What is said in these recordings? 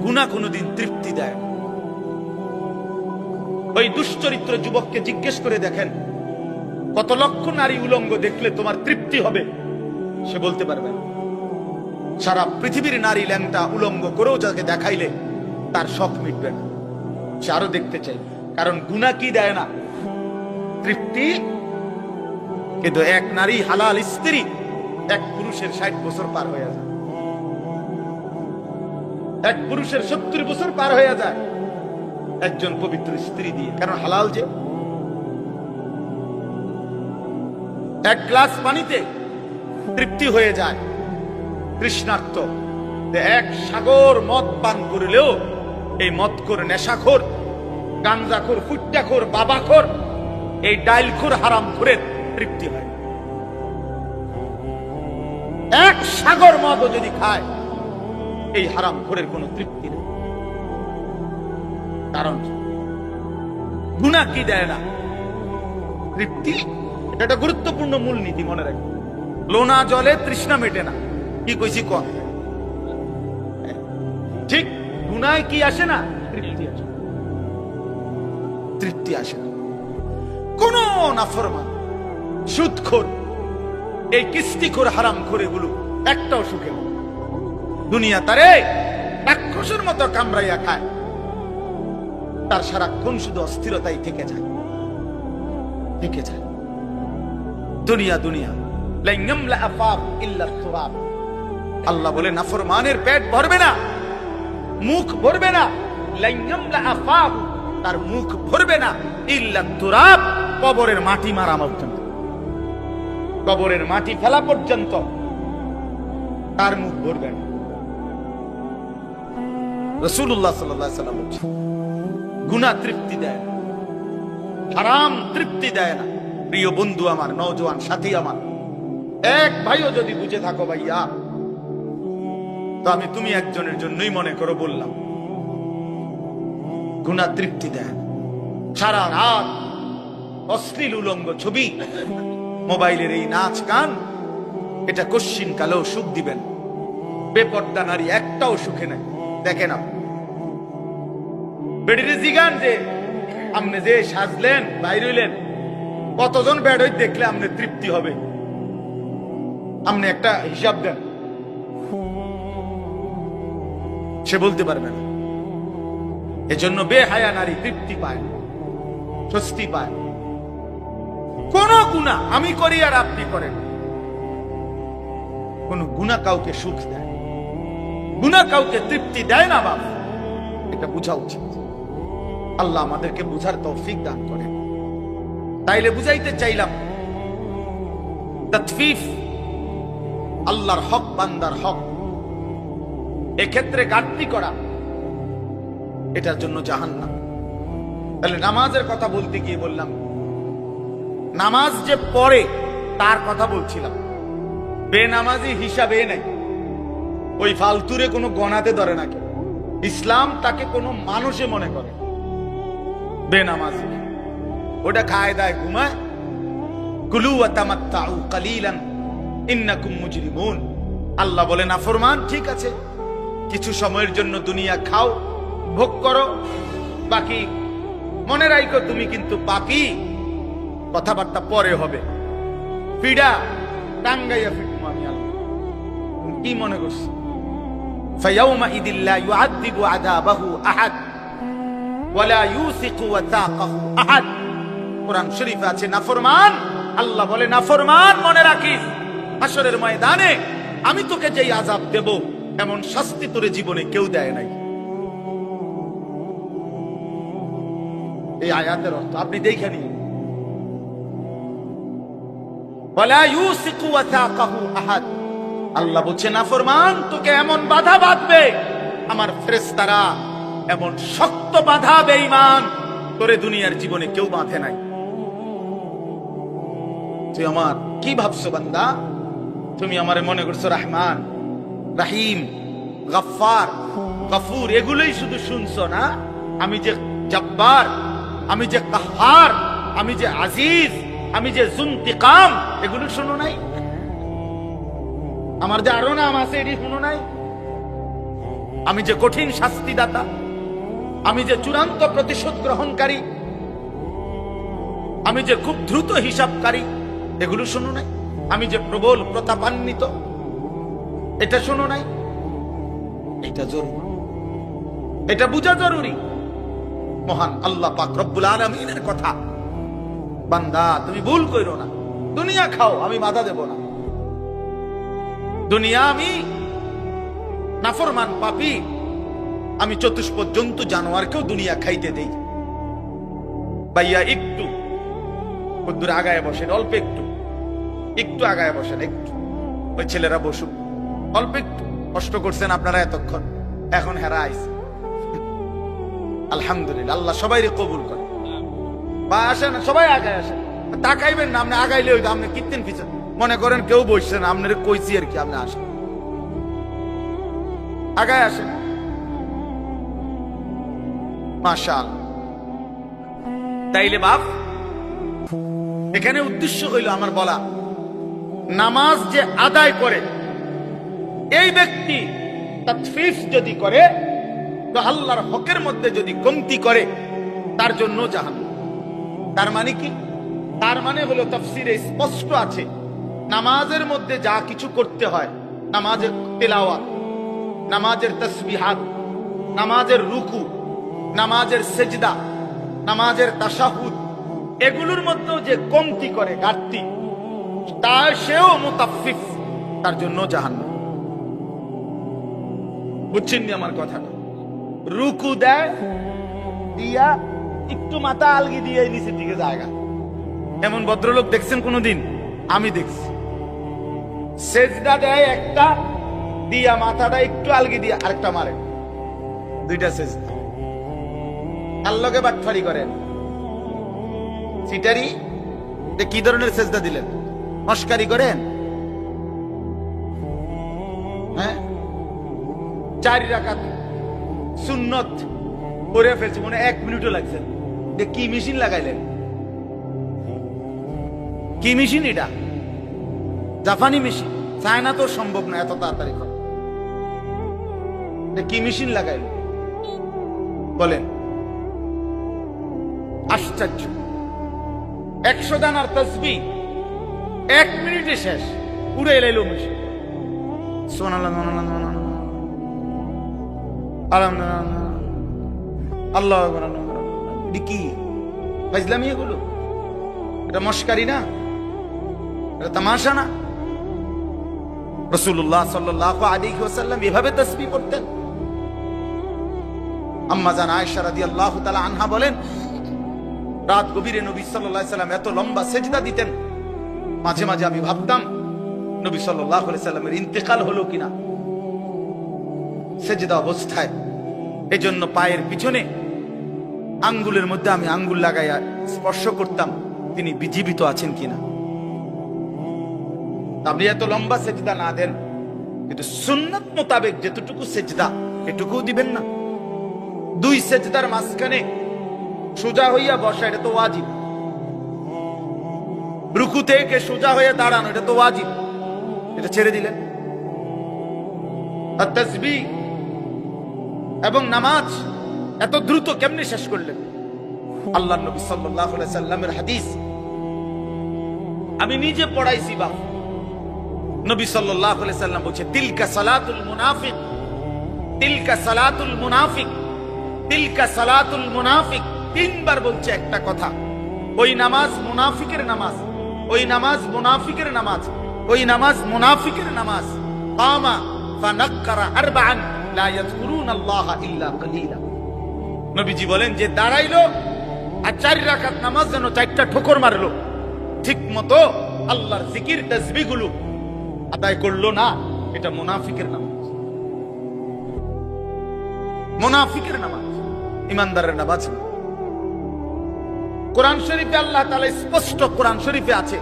গুনাহ কোনোদিন তৃপ্তি দেয় না। ওই দুশ্চরিত্র যুবককে জিজ্ঞেস করে দেখেন, কত লক্ষ নারী উলঙ্গ দেখলে তোমার তৃপ্তি হবে? সে বলতে পারবে না। সারা পৃথিবীর নারী ল্যাংটা উলঙ্গ করেও যাকে দেখাইলে তার শখ মিটবে না, সে আরো দেখতে চাই। কারণ গুনাহ কি দেয় না? তৃপ্তি। কিন্তু এক নারী হালাল স্ত্রী এক পুরুষের 60 বছর পার হয়ে যায়, এক পুরুষের 70 বছর পার হয়ে যায় একজন পবিত্র স্ত্রী দিয়ে। কারণ হালাল যে। এক গ্লাস পানিতে তৃপ্তি হয়ে যায় তৃষ্ণার্ত, এক সাগর মদ পান করলেও এই মদখোর, নেশাখোর, গাঞ্জাখোর, ফুট্টাখোর, বাবাখোর, এই ডাইলখোর, হারামখোরের তৃপ্তি হয়। এক সাগর মদও যদি খায় এই হারামখোরের কোনো তৃপ্তি নেই। কারণ গুনাহ কি দেয় না? তৃপ্তি। এটা একটা গুরুত্বপূর্ণ মূলনীতি, মনে রাখবে। লোনা জলে তৃষ্ণা মেটে না, কি কইছি কম। ঠিক গুনায় কি আসে না? তৃপ্তি আসে। তৃপ্তি আসে না। কোন নাফরমান, সুদখোর, এই কিস্তিখোর, হারামখোর, এগুলো একটাও সুখে না। দুনিয়া তারে রাক্ষসের মতো কামড়াইয়া খায়, তার সারাক্ষণ শুধু অস্থিরতাই থেকে যায়, থেকে যায়। দুনিয়া দুনিয়া আল্লাহ বলে নাফরমানের পেট ভরবে না, মুখ ভরবে না। তার মুখ ভরবে না ইল্লা তুরাব, কবরের মাটি মারা পর্যন্ত, কবরের মাটি ফেলা পর্যন্ত তার মুখ ভরবে না। রাসূলুল্লাহ সাল্লাল্লাহু আলাইহি ওয়াসাল্লাম বলেছেন, গুনাহ তৃপ্তি দেয় না, হারাম তৃপ্তি দেয় না। প্রিয় বন্ধু আমার, নওজোয়ান সাথী আমার, এক ভাইও যদি বুঝে থাকো ভাইয়া, তো আমি তুমি একজনের জন্যই মনে করো বললাম। গুনাহ তৃপ্তি দেয়। সারা রাত অশ্লীল উলঙ্গ ছবি, মোবাইলের এই নাচ গান, এটা কশ্চিন কালেও সুখ দিবেন। বেপর্দা নারী একটাও সুখে নাই। দেখেন বেডিরে জিগান যে আপনি যে সাজলেন, বাইর হইলেন, কতজন বেডই দেখলে আপনি তৃপ্তি হবে? আপনি একটা হিসাব দেন, সে বলতে পারবে না। এজন্য বেহায়া নারী তৃপ্তি পায় না, স্বস্তি পায়। কোন গুনাহ আমি করি আর আপনি করেন, কোন গুনাহ কাউকে সুখ দেয়, গুনাহ কাউকে তৃপ্তি দেয় না। বাবা, এটা বুঝা উচিত। আল্লাহ আমাদেরকে বুঝার তৌফিক দান করেন। তাইলে বুঝাইতে চাইলাম, তাতফিফ, আল্লাহর হক, বান্দার হক, এক্ষেত্রে ঘাটতি করা, এটার জন্য জাহান্নাম। তাহলে নামাজের কথা বলতে গিয়ে বললাম, নামাজ যে পড়ে তার কথা বলছিলাম। বেনামাজি হিসাবে নাই, ওই ফালতুরে কোনো গণাতে ধরে না কেউ। ইসলাম তাকে কোনো মানুষে মনে করে বেনামাজি। ওটা খায় দায় ঘুমায়। কুলু ওয়া তামাত্তাউ কালিলান ইন্নাকুম মুজরিমুন। আল্লাহ বলে নাফরমান, ঠিক আছে, কিছু সময়ের জন্য দুনিয়া খাও, ভোগ করো, বাকি মনে রাখো তুমি কিন্তু পাপী। কথাবার্তা পরে হবে। পিড়া টাঙ্গাইয়া ফিটমু আমি আল্লাহ। কি মনে করছো? ফায়াউমা ইদিল্লা ইউআযিবু আযাবাহু আহাদ ওয়ালা ইউসিকু ওয়াতাকাহু আহাদ। কোরআন শরীফে আছে নাফরমান, আল্লাহ বলে নাফরমান মনে রাখিস, হাসরের ময়দানে আমি তোকে যেই আযাব দেব, এমন শাস্তি তোরে জীবনে কেউ দেয় নাই। এই আয়াতের অর্থ আপনি দেখে নিন। ওয়ালা ইউসিকু ওয়াতাকাহু আহাদ। আল্লাহ বলছে নাফরমান তোকে এমন বাধা বাঁধবে, আমার ফেরেশতারা এমন শক্ত বাধা, বেঈমান, তোরে দুনিয়ার জীবনে কেউ বাঁধে নাই। তুই আমার কি ভাবছো বান্দা? তুমি আমারে মনে করছো রহমান, রহিম, গফফার, গফুর, এগুলোই শুধু শুনছো না? আমি যে জব্বার, আমি যে কাহ্হার, আমি যে আজিজ, আমি যে যুনতিকাম, এগুলো শুনো নাই? আমার যে আরো নাম আছে এটি শুনো নাই? আমি যে কঠিন শাস্তিদাতা, আমি যে চূড়ান্ত প্রতিশোধ গ্রহণকারী, আমি যে খুব দ্রুত হিসাবকারী, এগুলো শোনো নাই? আমি যে প্রবল প্রতাপান্বিত, এটা শোনো নাই? এটা জরুরি, এটা বোঝা জরুরি। মহান আল্লাহ পাক রব্বুল আলামিনের কথা, বান্দা তুমি ভুল কইরো না। দুনিয়া খাও, আমি বাধা দেব না। দুনিয়া আমি নাফরমান পাপী, আমি চতুষ্পদ জন্তু জানোয়ারকেও দুনিয়া খাইতে দেই। ভাইয়া একটু দূরে আগায় বসেন, অল্প একটু, একটু আগায় বসেন, একটু। ওই ছেলেরা বসুক, অল্প একটু কষ্ট করছেন আপনারা এতক্ষণ, এখন হেরা আইছে। আলহামদুলিল্লাহ, আল্লাহ সবাই কবুল করে। বা আসেন, সবাই আগায় আসেন। তাকাইবেন না, আপনি আগাইলে ওই আপনি কীর্তেন পিছন মনে করেন কেউ বসছেন, আপনার কইছি আর কি। আপনি আসেন, আগায় আসেন। মাশাআল্লাহ। তাইলে বাপ, এখানে উদ্দেশ্য হইল আমার বলা, নামাজ যে আদায় করে এই ব্যক্তি তাতফিফ যদি করে, তো আল্লাহর হকের মধ্যে যদি কমতি করে, তার জন্য জাহান্নাম। তার মানে কি? তার মানে হলো তাফসিরে স্পষ্ট আছে, নামাজের মধ্যে যা কিছু করতে হয়, নামাজের তিলাওয়াত, নামাজের তাসবিহাত, নামাজের রুকু, নামাজের সেজদা, নামাজের তাশাহুদ, এগুলোর মধ্যে যে কমতি করে, ঘাটতি, তার সেও মুতাফফিফ, তার জন্য জাহান্নাম। বুঝছেন নি আমার কথাটা? রুকু দেয় দিয়া একটু মাথা আলগি দিয়ে নিচের দিকে জায়গা, এমন ভদ্রলোক দেখছেন কোনদিন? আমি দেখছি। সেজদা দেয় একটা দিয়া মাথাটা একটু আলগি দিয়ে আরেকটা মারে, দুইটা সেজদা। আল্লাহকে বাটফারি করেন, সিটারি। কি ধরনের সেজদা দিলেন? মস্কারি করেন? হ্যাঁ, 4 রাকাত সুন্নত করে ফেলছে, মনে 1 মিনিটও লাগছে। কি মেশিন লাগাইলেন? কি মেশিন এটা? জাপানি মেশিন, চায়না তো সম্ভব না এত তাড়াতাড়ি করা। কি মেশিন লাগাইল বলেন? আশ্চর্য। 100 দানার তাসবিহ 1 মিনিটে শেষ, উড়ে এলো মেশিন। সুবহানাল্লাহ, আলহামদুলিল্লাহ, আল্লাহু আকবার। কি ফাজলামি এগুলো? এটা মস্কারি না, এটা তামাশা না। রাসূলুল্লাহ সাল্লাল্লাহু আলাইহি ওয়াসাল্লাম এভাবে তাসবিহ পড়তেন। আম্মা জান আয়েশা রাদিয়াল্লাহু তাআলা আনহা বলেন, রাত গভীরে নবী সাল্লাল্লাহু আলাইহি ওয়াসাল্লাম এত লম্বা সেজদা দিতেন, মাঝে মাঝে আমি ভাবতাম নবী সাল্লাল্লাহু আলাইহি ওয়াসাল্লামের ইন্তেকাল হলো কিনা সেজদা অবস্থায়। এজন্য পায়ের পিছনে আঙ্গুলের মধ্যে আমি আঙ্গুল লাগাইয়া স্পর্শ করতাম তিনি জীবিত আছেন কিনা। আপনি এত লম্বা সেজদা না দেন, কিন্তু সুন্নাত মোতাবেক যতটুকু সেজদা এটুকু দিবেন না। 2 সেজদার মাঝখানে সোজা হইয়া বসা, এটা তো ওয়াজিব। রুকু থেকে সোজা হয়ে দাঁড়ানো, এটা তো ওয়াজিব, এটা ছেড়ে দিলেন। আর তাসবিহ এবং নামাজ এত দ্রুত কেমনে শেষ করলেন? আল্লাহর নবী সাল্লাল্লাহু আলাইহি সাল্লামের হাদিস আমি নিজে পড়াইছি। বাপ, নবী সাল্লাল্লাহু আলাইহি সাল্লাম বলছে, তিলকা সালাতুল মুনাফিক, তিলকা সালাতুল মুনাফিক, তিলকা সালাতুল মুনাফিক। 3 বার বলছে একটা কথা। ওই নামাজ মুনাফিকের নামাজ, ওই নামাজ মুনাফিকের নামাজ, ওই নামাজ মুনাফিকের নামাজ। কামা ফানাক্কারা আরবাআন লা ইয়াযকুরুনাল্লাহা ইল্লা কালিলা। নবীজি বলেন, যে দাঁড়াইলো আর 4 রাকাত নামাজ যেন 4টা ঠোকর মারলো, ঠিক মতো আল্লাহর জিকির তাসবিহ গুলো আদায় করলো না, এটা মুনাফিকের নামাজ। মুনাফিকের নামাজ, ইমানদারের নামাজ। কোরআন শরীফে আল্লাহ তাআলা স্পষ্ট, কোরআন শরীফে আছে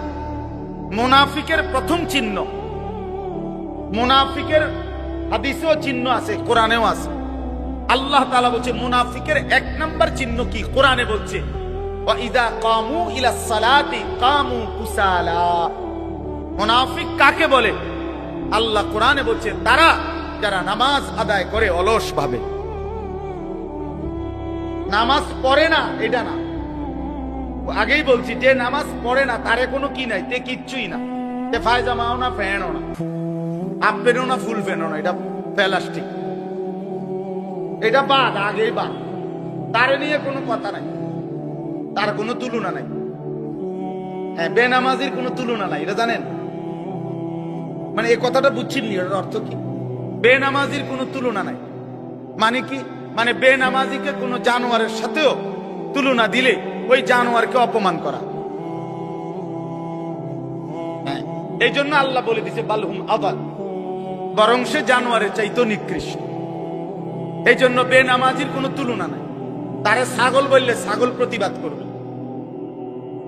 মুনাফিকের প্রথম চিহ্ন। মুনাফিকের হাদিসেও চিহ্ন আছে, কোরআনেও আছে। আল্লাহ তাআলা বলছে মুনাফিকের 1 নাম্বার চিহ্ন কি? কোরআনে বলছে, ওয়া ইযা কামু ইলাস সালাতি কামু কুসালা। মুনাফিক কাকে বলে? আল্লাহ কোরআনে বলছে, তারা যারা নামাজ আদায় করে অলস ভাবে, নামাজ পড়ে না এটা না, আগেই বলছি যে নামাজ পড়ে না তারে কোনো কি নাই, তে কিচ্ছুই না, তে ফায়জামাও না, ফ্যানও না, হাফ প্যান্টও না, ফুল প্যান্টও না, এটা প্লাস্টিক, এটা বাদ, আগেই বাদ, তারে নিয়ে কোনো কথা নাই, তার কোনো তুলনা নাই। হ্যাঁ, বেনামাজির কোনো তুলনা নাই, এটা জানেন? মানে এই কথাটা বুঝছেননি, এটার অর্থ কি? বেনামাজির কোনো তুলনা নাই মানে কি? মানে বেনামাজিকে কোনো জানোয়ারের সাথেও তুলনা দিলে ওই জানোয়ারকে অপমান করা। হ্যাঁ, এই জন্য আল্লাহ বলে দিছে বালহুম আদাল, বরং সে জানোয়ারের চাইতো নিকৃষ্ট। এই জন্য বেনামাজির কোনো তুলনা নাই। তারে ছাগল বললে ছাগল প্রতিবাদ করবে।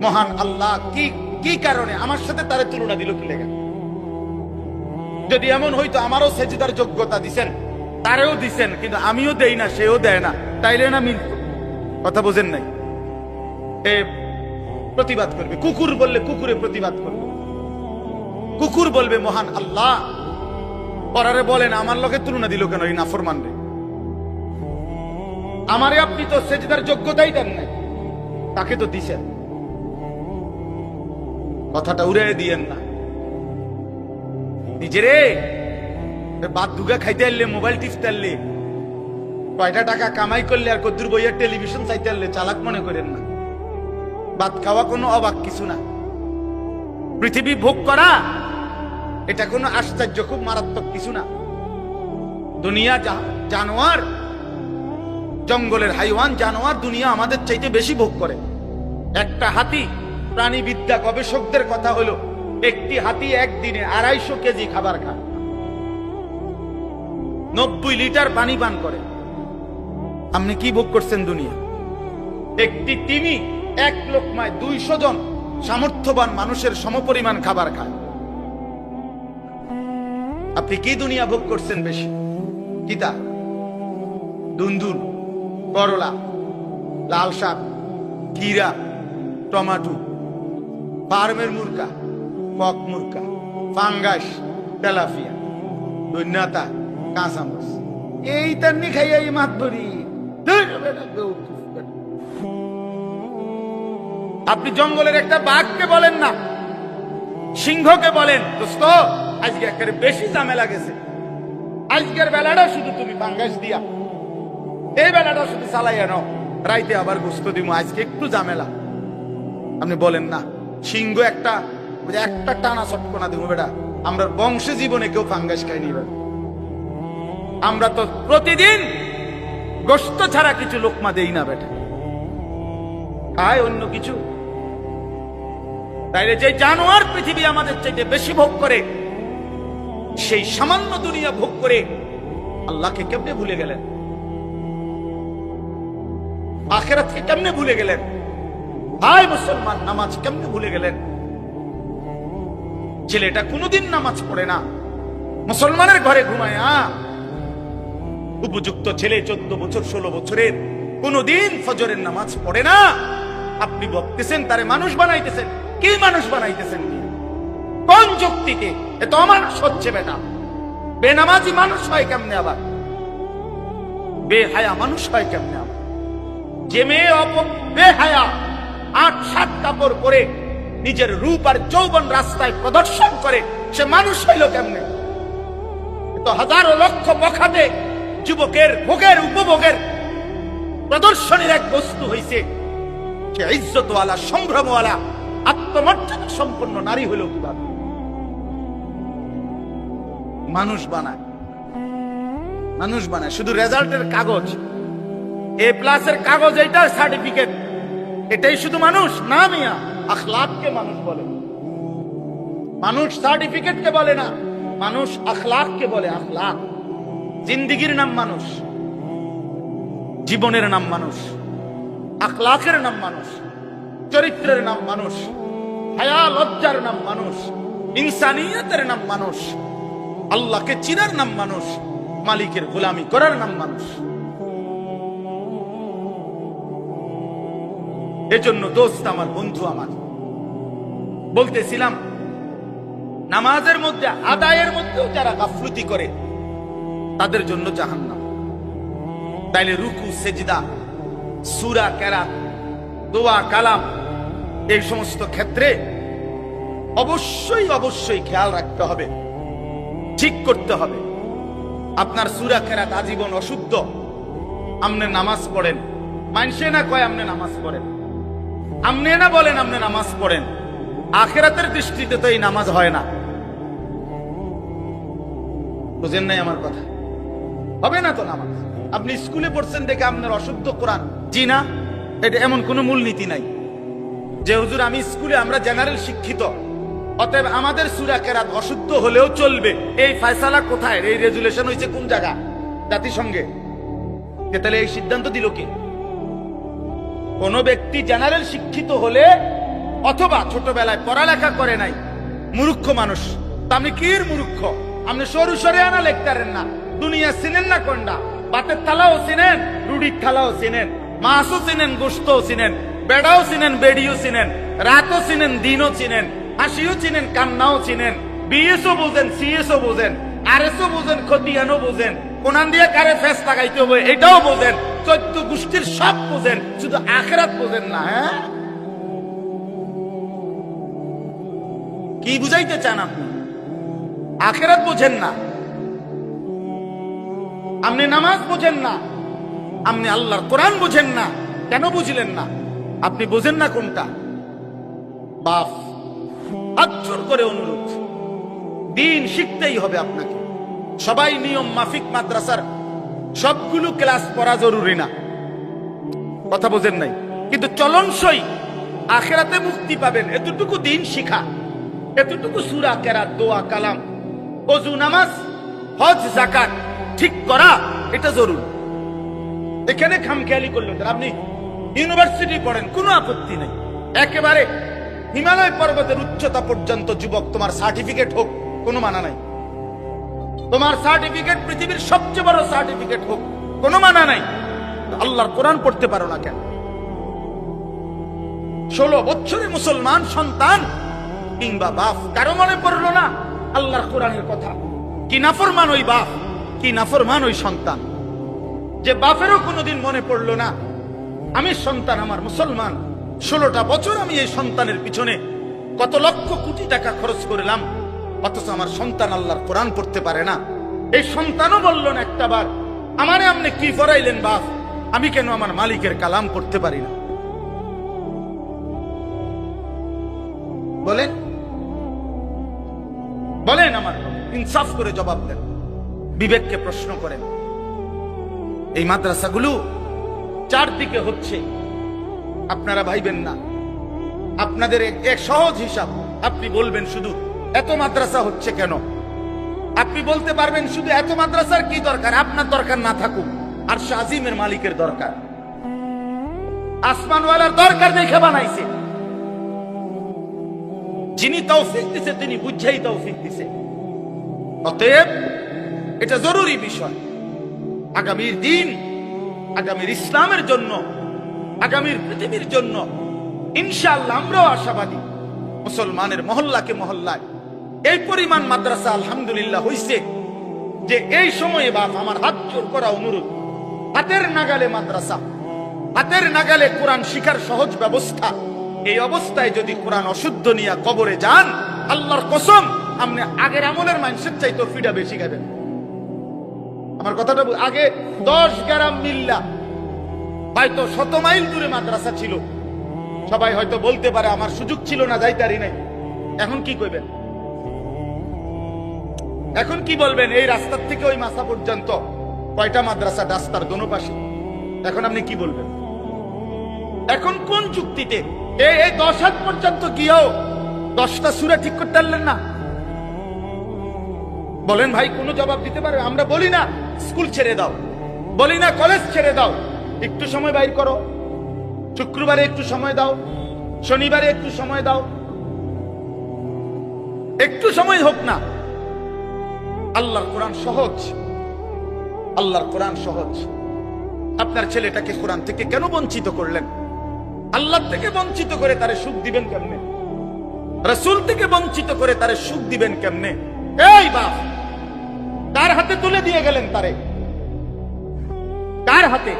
মহান আল্লাহ কি কি কারণে আমার সাথে তারে তুলনা দিল কি লেগে? যদি এমন হইতো আমারও সেজদার যোগ্যতা দিছেন, তারেও দিছেন, কিন্তু আমিও দেই না, সেও দেয় না, তাইলে না মিলত? কথা বোঝেন নাই? এ প্রতিবাদ করবে। কুকুর বললে কুকুরে প্রতিবাদ করবে। কুকুর বলবে মহান আল্লাহ, পরারে বলেন আমার লোকে তুলনা দিল কেন এই নাফরমান রে? আমারে আপনি তো সেজদার যোগ্যতাই দেন নাই, তাকে তো দিছেন। কথাটা উড়ে দিয়েন না নিজেরে। বাদ দুগা খাইতে আনলে, মোবাইল টিপতে আনলে, কয়টা টাকা কামাই করলে আর কদ্দুর বইয়ের টেলিভিশন চাইতে আনলে চালাক মনে করেন না। ভাত খাওয়া কোনো অবাক কিছু না। পৃথিবী ভোগ করা এটা কোনো আশ্চর্য, খুব মারাত্মক কিছু না। দুনিয়া জানোয়ার, জঙ্গলের হাইওয়ান জানোয়ার দুনিয়া আমাদের চাইতে বেশি ভোগ করে। একটা হাতি, প্রাণীবিদ্যা গবেষকদের কথা হলো একটি হাতি একদিনে 250 কেজি খাবার খায়, 90 লিটার পানি পান করে। আপনি কি ভোগ করছেন দুনিয়া? একটি তিমি এক লোকমায় 200 জন সামর্থ্যবান মানুষের সমপরিমাণ খাবার খায়। আপনি কি দুনিয়া ভোগ করছেন বেশি? কিতা? দুন্দুল, করলা, লাল শাক, কিরা, টমাটো, ফার্মের মুরগা, কক মুরগা, ফাঙ্গাস, তেলাপিয়া, দৈন্যতা, কাঁচামচ, এই তান্নি খাইয়া এই মাত ধরি। আপনি জঙ্গলের একটা বাঘকে বলেন না, সিংহকে বলেন দোস্ত আজকে একেবারে বেশি ঝামেলা গেছে, আজকের বেলাটা শুধু তুমি ফাঙ্গাস দিয়া, এই বেলাটা শুধু চালাইয়া নাও, রাইতে আবার গোস্ত দিব, আজকে একটু ঝামেলা। আপনি বলেন না সিংহ একটা টানা চটকনা দিব বেটা, আমরা বংশে জীবনে কেউ ফাঙ্গাস খাইনি। আমরা তো প্রতিদিন গোস্ত ছাড়া কিছু লোকমা দেই না বেটা, খায় অন্য কিছু। তাইলে যে জানোয়ার পৃথিবী আমাদের চাইতে বেশি ভোগ করে, সেই সামান্য দুনিয়া ভোগ করে আল্লাহকে কেমনে ভুলে গেলেন? আখিরাতকে কেমনে ভুলে গেলেন? হায় মুসলমান, নামাজ কেমনে ভুলে গেলেন? ছেলেটা কোনোদিন নামাজ পড়ে না, মুসলমানের ঘরে ঘুমায়। উপযুক্ত ছেলে 14 বছর 16 বছরের কোনোদিন ফজরের নামাজ পড়ে না। আপনি বলতেছেন তারে মানুষ বানাইতেছেন। কি মানুষ বানাইতেছেন? কোন যুক্তিতে? এ তো অমানুষ হচ্ছে বেটা। বেনামাজি মানুষ হয় কেমনে? আবার বেহায়া মানুষ হয় কেমনে? আবার যে মেয়ে বেহায়া 8-7 কাপড় পরে নিজের রূপ আর যৌবন রাস্তায় প্রদর্শন করে, সে মানুষ হইল কেমনে? তো হাজারো লক্ষ বখাতে যুবকের ভোগের উপভোগের প্রদর্শনীর এক বস্তু হইছে সে ইজ্জতওয়ালা, সম্ভ্রমওয়ালা, আত্মমর্যাদা সম্পন্ন নারী হইল কিভাবে? মানুষ বানায়, মানুষ বানায় শুধু রেজাল্টের কাগজ, A+ এর কাগজ, এইটার সার্টিফিকেট, এটাই শুধু মানুষ না মিয়া। আখলাককে মানুষ বলে, মানুষ সার্টিফিকেটকে বলে না, মানুষ আখলাককে বলে। আখলাক জিন্দিগির নাম মানুষ, জীবনের নাম মানুষ, আখলাকের নাম মানুষ, চরিত্রের নাম মানুষ, হায়া লজ্জার নাম মানুষ, ইনসানিয়তের নাম মানুষ, আল্লাহকে চিনার নাম মানুষ, মালিকের গোলামি করার নাম মানুষ। এজন্য দোস্ত আমার, বন্ধু আমার, বলতেছিলাম নামাজের মধ্যে আদায়ের মধ্যেও যারা গাফলতি করে, তাদের জন্য জাহান্নাম। তাইলে রুকু, সেজদা, সূরা, কেরাত, দোয়া, কালাম এই সমস্ত ক্ষেত্রে অবশ্যই অবশ্যই খেয়াল রাখতে হবে, ঠিক করতে হবে। আপনার সূরা কেরাত আজীবন অশুদ্ধ, আমনে নামাজ পড়েন, মানসে না কয় আমনে নামাজ পড়েন, আমনে না বলেন আমনে নামাজ পড়েন, আখিরাতের দৃষ্টিতে তো এই নামাজ হয় না। বুঝেন নাই আমার কথা? হবে না তো নামাজ। আপনি স্কুলে পড়ছেন দেখে আপনার অশুদ্ধ কোরআন, জি না, এটা এমন কোনো মূলনীতি নাই যে হুজুর আমি স্কুলে, আমরা জেনারেল শিক্ষিত, অতএব আমাদের সূরা কেরাত অশুদ্ধ হলেও চলবে। এই ফয়সালা কোথায়? এই রেজুলেশন হয়েছে কোন জায়গা? জাতিসংঘে। তাহলে এই সিদ্ধান্ত দিল কে? কোন ব্যক্তি জেনারেল শিক্ষিত হলে অথবা ছোটবেলায় পড়ালেখা করে নাই, মূর্খ মানুষ, তা আপনি কি মূর্খ? আপনি সরু সরে আনা লেখতারেন না, দুনিয়া চিনেন না কোনটা, বাতের থালাও চিনেন, রুটির থালাও চিনেন, মাছও চিনেন, গোশতও চিনেন, বেড়াও চিনেন, বেড়িও চিনেন, রাতও চিনেন, দিনও চিনেন, হাসিও চিনেন, কান্নাও চিনেন, বিএসও বোঝেন, সিএসও বোঝেন, আরএসও বোঝেন, খতিয়ানও বোঝেন, কোনান দিয়ে কারে ফেস লাগাইতে হবে এটাও বোঝেন, 14 গোষ্ঠীর সব বোঝেন, শুধু আখিরাত বোঝেন না। হ্যাঁ, কি বুঝাইতে চান আপনি? আখিরাত বোঝেন না, আপনি নামাজ বোঝেন না, আপনি আল্লাহর কোরআন বোঝেন না। কেন বুঝলেন না? আপনি বোঝেন না কোনটা? বাপ হাত জোর করে অনুরোধ, দিন শিখতেই হবে আপনাকে। সবাই নিয়ম মাফিক মাদ্রাসার সবগুলো ক্লাস পড়া জরুরি না, কথা বোঝেন নাই, কিন্তু চলনসই আখিরাতে মুক্তি পাবেন এতটুকু দিন শিখা, এতটুকু সূরা কেরাত, দোয়া, কালাম, ওযু, নামাজ, হজ, যাকাত ঠিক করা, এটা জরুরি। এখানে খামখেয়ালি করলেন, আপনি ইউনিভার্সিটি পড়েন, কোনো আপত্তি নেই, একেবারে হিমালয় পর্বতের উচ্চতা পর্যন্ত যুবক, তোমার সার্টিফিকেট হোক, কোনো মানা নাই। তোমার সার্টিফিকেট পৃথিবীর সবচেয়ে বড় সার্টিফিকেট হোক, কোনো মানা নাই। আল্লাহর কোরআন পড়তে পারো না কেন? 16 বছরে মুসলমান সন্তান কিংবা বাপ, কারো মনে পড়লো না আল্লাহর কোরআনের কথা? কি নাফরমান ওই বাপ, কি নাফরমান ওই সন্তান, যে বাপেরও কোনোদিন মনে পড়লো না আমি সন্তান, আমার মুসলমান, 16টা বছর আমি এই সন্তানের পিছনে কত লক্ষ কোটি টাকা খরচ করলাম, অথচ আমার সন্তান আল্লাহর কোরআন পড়তে পারে না। এই সন্তানও বলল না একটাবার আমারে আপনি কি পড়াইলেন বাপ, আমি কেন আমার মালিকের কালাম পড়তে পারি না? বলেন বলেন, আমার ইনসাফ করে জবাব দেন, বিবেককে প্রশ্ন করেন। এই মাদ্রাসাগুলো চারদিকে হচ্ছে, আপনারা ভাইবেন না। আপনাদের এক সহজ হিসাব, আপনি বলবেন শুধু এত মাদ্রাসা হচ্ছে কেন? আপনি বলতে পারবেন শুধু এত মাদ্রাসার কি দরকার? আপনার দরকার না থাকুক, আর আজিমের মালিকের দরকার, আসমানওয়ালার দরকার দেখে বানাইছে। যিনি তৌফিক দিছে তিনি বুঝাই তৌফিক দিছে। অতএব এটা জরুরি বিষয়, আগামীর দিন, আগামীর ইসলামের জন্য, আগামীর পৃথিবীর জন্য ইনশাআল্লাহ আমরাও আশাবাদী। মুসলমানের মহল্লাকে মহল্লায় এই পরিমাণ মাদ্রাসা আলহামদুলিল্লাহ হইছে যে এই সময়ে বাপ আমার হাত জোর করা অনুরোধ, হাতের নাগালে মাদ্রাসা, হাতের নাগালে কোরআন শিখার সহজ ব্যবস্থা। এই অবস্থায় যদি কোরআন অশুদ্ধ নিয়ে কবরে যান, আল্লাহর কসম আপনি আগের আমলের মানুষের চাইতে ফিডা বেশি খাবেন। আমার কথাটা আগে 10 গ্রাম মিল্লা হয়তো 100 মাইল দূরে মাদ্রাসা ছিল, সবাই হয়তো বলতে পারে আমার সুযোগ ছিল না, যাইতারি নাই। এখন কি কইবেন? এখন কি বলবেন? এই রাস্তার থেকে ওই মাসা পর্যন্ত কয়টা মাদ্রাসা, রাস্তার দোনো পাশে, এখন আপনি কি বলবেন? এখন কোন যুক্তিতে এই 10 হাত পর্যন্ত গিয়েও 10টা সূরা ঠিক করতে পারলেন না? বলেন ভাই, কোন জবাব দিতে পারবে? আমরা বলি না স্কুল ছেড়ে দাও, বলি না কলেজ ছেড়ে দাও, একটু সময় বাইর করো, শুক্রবারে একটু সময় দাও, শনিবারে একটু সময় দাও, একটু সময় হোক না। আল্লাহর কোরআন সহজ, আল্লাহর কোরআন সহজ। আপনার ছেলেটাকে কোরআন থেকে কেন বঞ্চিত করলেন? আল্লাহ থেকে বঞ্চিত করে তারে সুখ দিবেন কেমনে? রাসূল থেকে বঞ্চিত করে তারে সুখ দিবেন কেমনে? এই বাপ, কার হাতে তুলে দিয়ে গেলেন তারে? কার হাতে?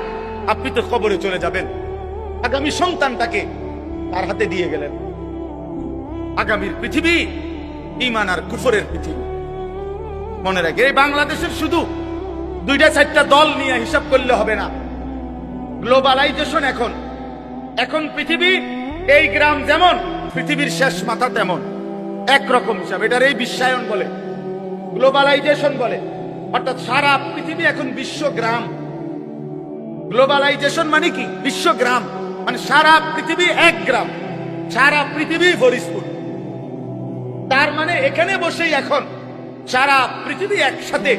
আপনি তো কবরে চলে যাবেন, আগামী সন্তানটাকে তার হাতে দিয়ে গেলেন। আগামীর পৃথিবী ঈমান আর কুফরের পৃথিবী। মনে রাখে, এই বাংলাদেশের শুধু 2-4টা দল নিয়ে হিসাব করলে হবে না। গ্লোবালাইজেশন এখন পৃথিবী, এই গ্রাম যেমন পৃথিবীর শেষ মাথা তেমন, একরকম হিসাব। এটার এই বিশ্বায়ন বলে, গ্লোবালাইজেশন বলে। অর্থাৎ সারা পৃথিবী এখন বিশ্বগ্রাম। গ্লোবালাইজেশন মানে কি? বিশ্বগ্রাম মানে সারা পৃথিবী এক গ্রাম, সারা পৃথিবী ফরিদপুর। তার মানে এখানে বসেই এখন সারা পৃথিবী একসাথে